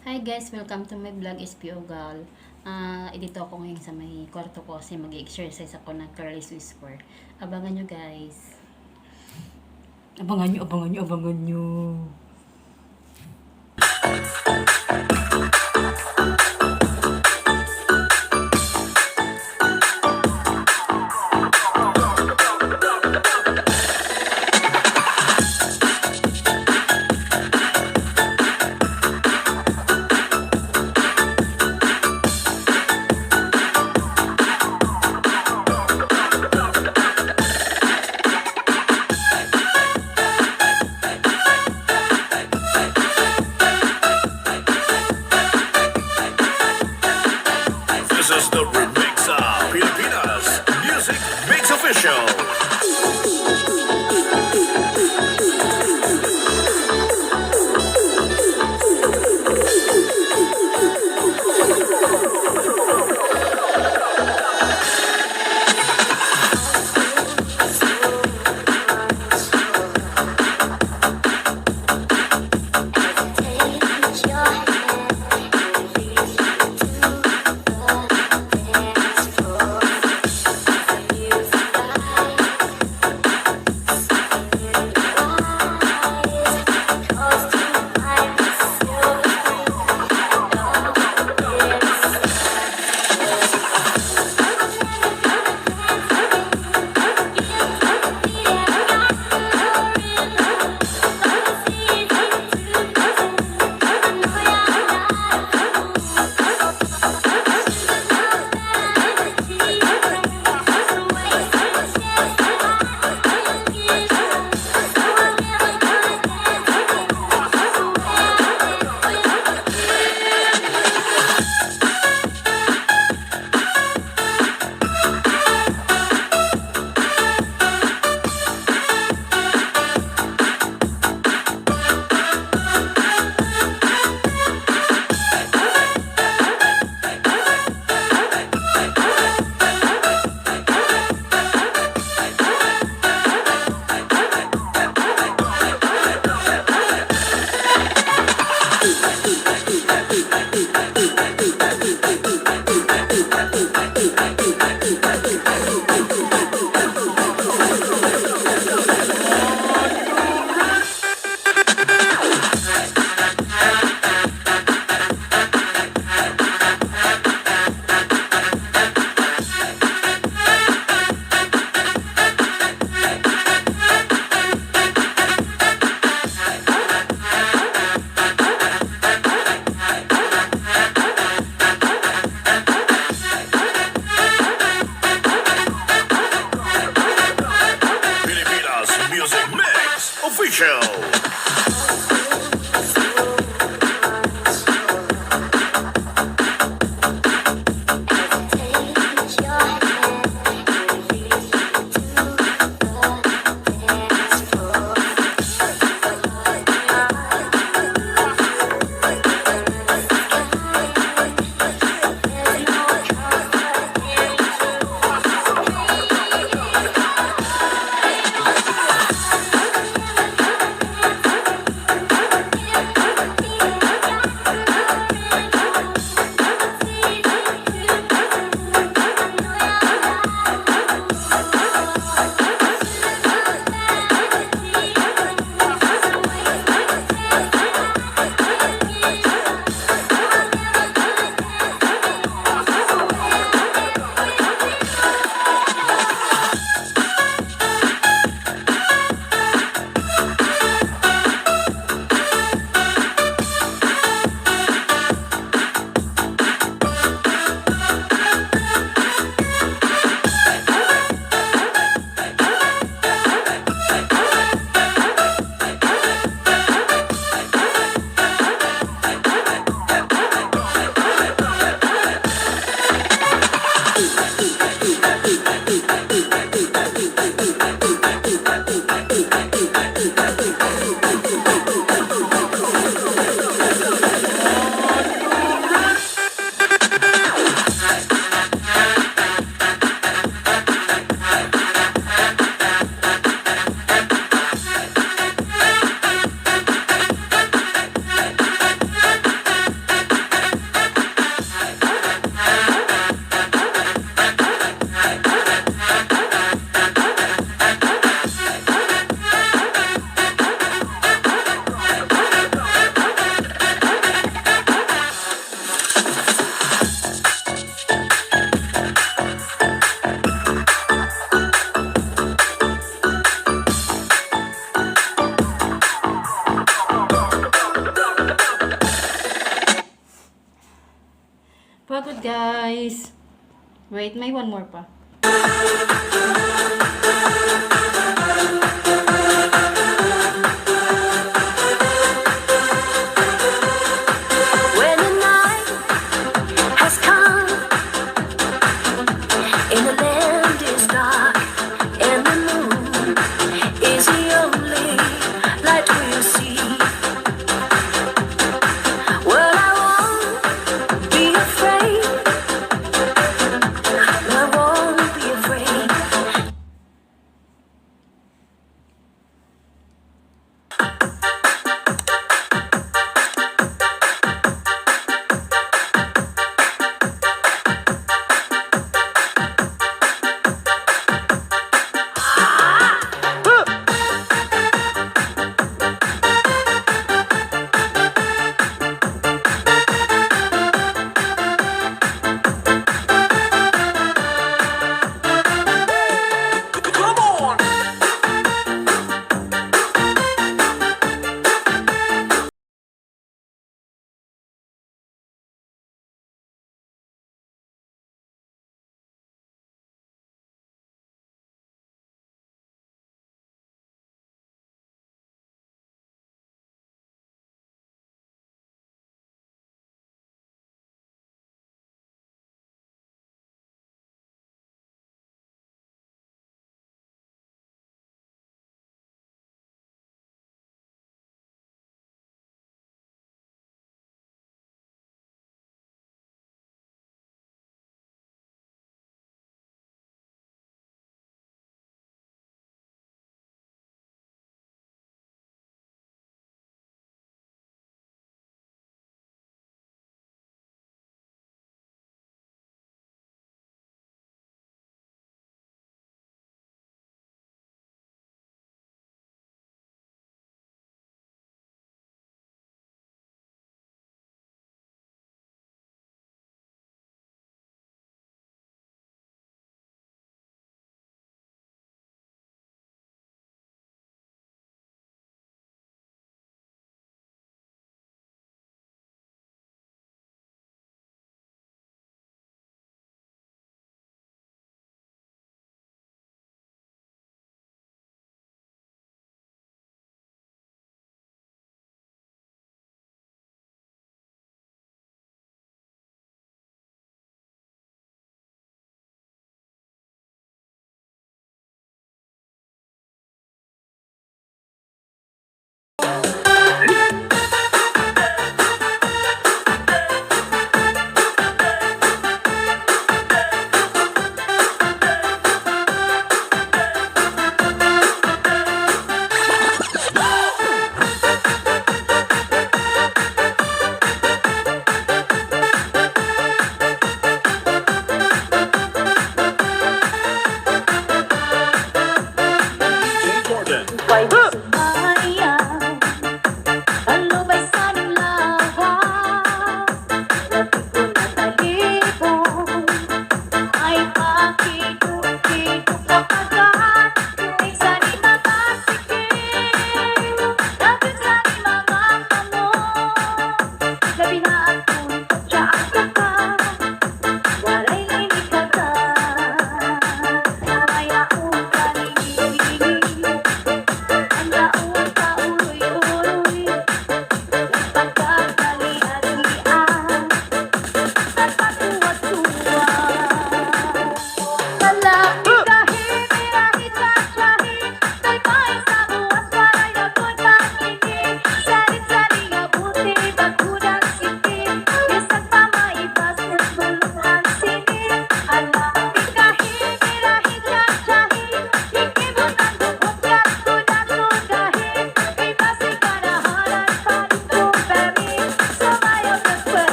Hi guys, welcome to my vlog ESPE OGAL. Dito ako ngayon sa may kwarto ko kasi mag-exercise ako ng careless whisper. Abangan nyo guys. Abangan nyo. This is the remix of Pilipinas Music Mix Official. Pilipinas Music Mix Official. guys. Wait, may one more pa. When the night has come and the land is dark and the moon is the only light we'll see. Well, I won't be afraid. I won't be afraid.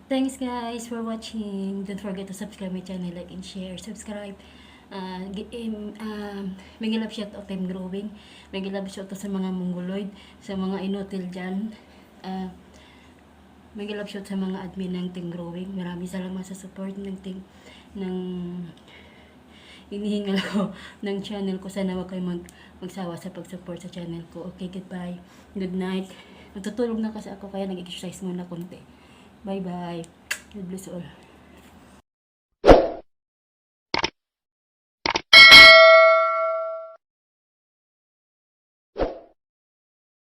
Thanks guys for watching. Don't forget to subscribe my channel, like and share. Subscribe. May love shout out time growing. May love shout out sa mga mongoloid, sa mga inutil dyan. May love shout sa mga admin ng team growing. Maraming salamat sa support ng team ng inihingal ko ng channel ko. Sana wag kayo magsawa sa pag-support sa channel ko. Okay, goodbye. Good night. Matutulog na kasi ako kaya nag-exercise muna konti. Bye-bye. God bless all.